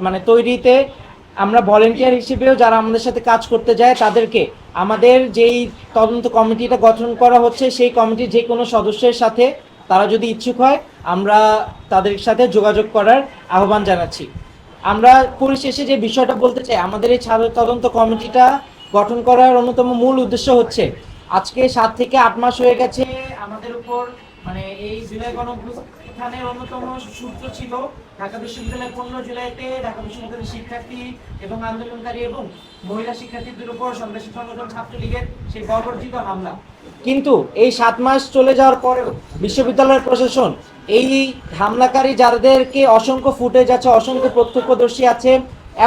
মানে তৈরিতে আমরা ভলেন্টিয়ার হিসেবেও যারা আমাদের সাথে কাজ করতে যায় তাদেরকে আমাদের যেই তদন্ত কমিটিটা গঠন করা হচ্ছে সেই কমিটির যে কোনো সদস্যের সাথে তারা যদি ইচ্ছুক হয় আমরা তাদের সাথে যোগাযোগ করার আহ্বান জানাচ্ছি। আমরা পরিশেষে যে বিষয়টা বলতে চাই, আমাদের এই তদন্ত কমিটিটা গঠন করার অন্যতম মূল উদ্দেশ্য হচ্ছে আজকে 7 থেকে 8 মাস হয়ে গেছে আমাদের উপর মানে এই জুলাই গণঅভ্যুত্থানের অন্যতম সূত্র ছিল ঢাকা বিশ্ববিদ্যালয় 15 জুলাইতে ঢাকা বিশ্ববিদ্যালয়ের শিক্ষার্থী এবং আন্দোলনকারী এবং মহিলা শিক্ষার্থীদের উপর সন্ত্রাসী সংগঠন ছাত্রলীগের সেই বর্বরচিত হামলা। কিন্তু এই 7 মাস চলে যাওয়ার পরেও বিশ্ববিদ্যালয়ের প্রশাসন এই হামলাকারী যাদেরকে অসংখ্য ফুটেজ আছে, অসংখ্য প্রত্যক্ষদর্শী আছে,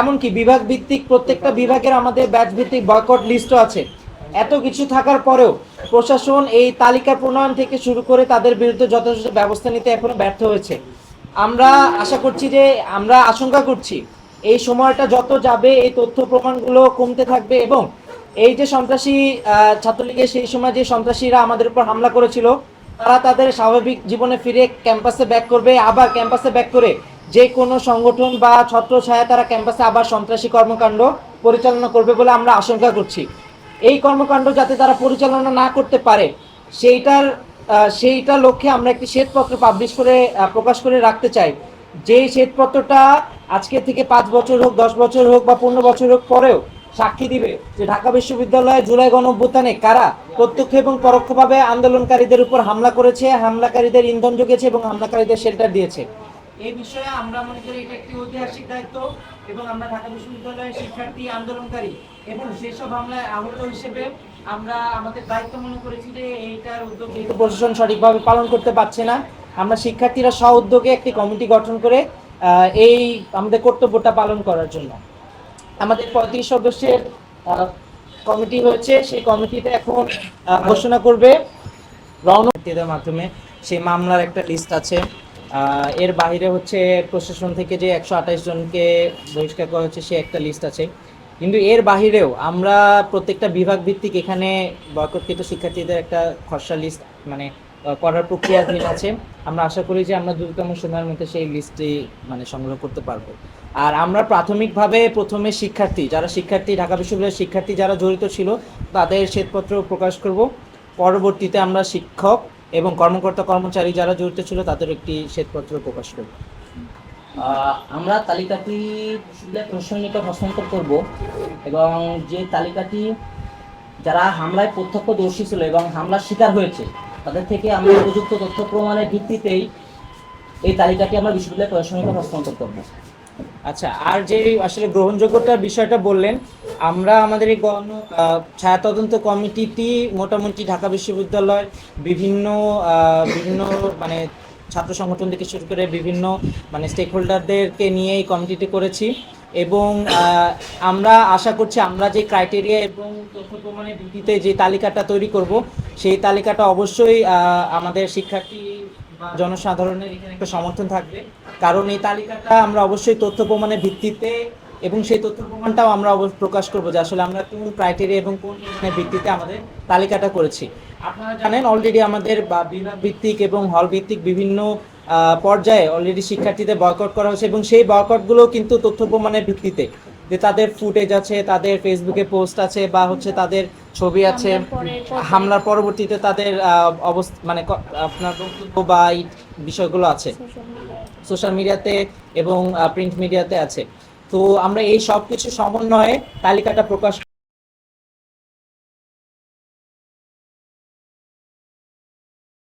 এমনকি বিভাগ ভিত্তিক প্রত্যেকটা বিভাগের আমাদের ব্যাচ ভিত্তিক বয়কট লিস্টও আছে, এত কিছু থাকার পরেও প্রশাসন এই তালিকা প্রণয়ন থেকে শুরু করে তাদের বিরুদ্ধে যথাযথ ব্যবস্থা নিতে এখনো ব্যর্থ হয়েছে। আমরা আশা করছি যে আমরা আশঙ্কা করছি এই সময়টা যত যাবে এই তথ্য প্রমাণগুলো কমতে থাকবে এবং এই যে সন্ত্রাসী ছাত্রলীগের সেই সময় যে সন্ত্রাসীরা আমাদের উপর হামলা করেছিল তারা তাদের স্বাভাবিক জীবনে ফিরে ক্যাম্পাসে ব্যাক করবে, আবার ক্যাম্পাসে ব্যাক করে যে কোনো সংগঠন বা ছত্রছায়া তারা ক্যাম্পাসে আবার সন্ত্রাসী কর্মকাণ্ড পরিচালনা করবে বলে আমরা আশঙ্কা করছি। এই কর্মকাণ্ড যাতে তারা পরিচালনা না করতে পারে সেইটার লক্ষ্যে আমরা একটি শ্বেতপত্র পাবলিশ করে প্রকাশ করে রাখতে চাই। যেই শ্বেতপত্রটা আজকে থেকে 5 বছর হোক, 10 বছর হোক বা 15 বছর হোক পরেও সাক্ষী দিবে যে ঢাকা বিশ্ববিদ্যালয়ে জুলাই গণঅভ্যুত্থানে কারা প্রত্যক্ষ এবং পরোক্ষভাবে আন্দোলনকারীদের উপর হামলা করেছে, হামলাকারীদের ইন্ধন যোগেছে এবং হামলাকারীদের শেল্টার দিয়েছে। এই বিষয়ে আমরা মনে করি এটা একটি ঐতিহাসিক দায়িত্ব এবং আমরা ঢাকা বিশ্ববিদ্যালয়ের শিক্ষার্থী, আন্দোলনকারী এবং সেসব হামলায় আহত হিসেবে আমরা আমাদের দায়িত্ব মনে করেছি যে এইটার উদ্যোগ যেহেতু প্রশাসন সঠিকভাবে পালন করতে পারছে না, আমরা শিক্ষার্থীরা স্ব উদ্যোগে একটি কমিটি গঠন করে এই আমাদের কর্তব্যটা পালন করার জন্য আমাদের 35 সদস্যের কমিটি হয়েছে। সেই কমিটিতে এখন ঘোষণা করবে রওনকের মাধ্যমে সেই মামলার একটা লিস্ট আছে। এর বাইরে হচ্ছে প্রশাসন থেকে যে 128 জনকে বহিষ্কার করা হচ্ছে সে একটা লিস্ট আছে। কিন্তু এর বাহিরেও আমরা প্রত্যেকটা বিভাগ ভিত্তিক এখানে বয়কটকৃত শিক্ষার্থীদের একটা খসড়া লিস্ট মানে করার প্রক্রিয়াধীন আছে। আমরা আশা করি যে আমরা দ্রুততম সময়ের মধ্যে সেই লিস্টটি মানে সংগ্রহ করতে পারবো। আর আমরা প্রাথমিকভাবে প্রথমে শিক্ষার্থী ঢাকা বিশ্ববিদ্যালয়ের শিক্ষার্থী যারা জড়িত ছিল তাদের শ্বেতপত্র প্রকাশ করব। পরবর্তীতে আমরা শিক্ষক এবং কর্মচারী যারা জড়িত ছিল তাদের একটি শ্বেতপত্র প্রকাশ করব। আমরা তালিকাটি প্রশাসনের নিকট হস্তান্তর করব এবং যে তালিকাটি যারা হামলায় প্রত্যক্ষদর্শী ছিল এবং হামলার শিকার হয়েছে তাদের থেকে আমরা উপযুক্ত তথ্য প্রমাণের ভিত্তিতেই এই তালিকাটি আমরা বিশ্ববিদ্যালয় প্রশাসনের নিকট হস্তান্তর করব। আচ্ছা, আর যে আসলে গ্রহণযোগ্যতার বিষয়টা বললেন, আমরা আমাদের এই ছায়া তদন্ত কমিটিটি মোটামুটি ঢাকা বিশ্ববিদ্যালয়ের বিভিন্ন মানে ছাত্র সংগঠন থেকে শুরু করে বিভিন্ন মানে স্টেক হোল্ডারদেরকে নিয়ে এই কমিটিটি করেছি এবং আমরা আশা করছি আমরা যে ক্রাইটেরিয়া এবং তথ্য প্রমাণের ভিত্তিতে যে তালিকাটা তৈরি করব সেই তালিকাটা অবশ্যই আমাদের শিক্ষার্থী বা জনসাধারণের এখানে একটা সমর্থন থাকবে, কারণ এই তালিকাটা আমরা অবশ্যই তথ্য প্রমাণের ভিত্তিতে এবং সেই তথ্য প্রমাণটাও আমরা প্রকাশ করবো যে আসলে আমরা কোন ক্রাইটেরিয়া এবং কোন ভিত্তিতে আমাদের তালিকাটা করেছি। আপনারা জানেন অলরেডি আমাদের বিভাগ ভিত্তিক এবং হল ভিত্তিক বিভিন্ন পর্যায়ে অলরেডি শিক্ষার্থীদের বয়কট করা হয়েছে এবং সেই বয়কটগুলো কিন্তু তথ্য প্রমাণের ভিত্তিতে, যে তাদের ফুটেজ আছে, তাদের ফেসবুকে পোস্ট আছে বা হচ্ছে তাদের ছবি আছে, হামলার পরবর্তীতে তাদের অবস্থা মানে আপনার বক্তব্য বা এই বিষয়গুলো আছে সোশ্যাল মিডিয়াতে এবং প্রিন্ট মিডিয়াতে আছে। তো আমরা এই সব কিছু সমন্বয়ে তালিকাটা প্রকাশ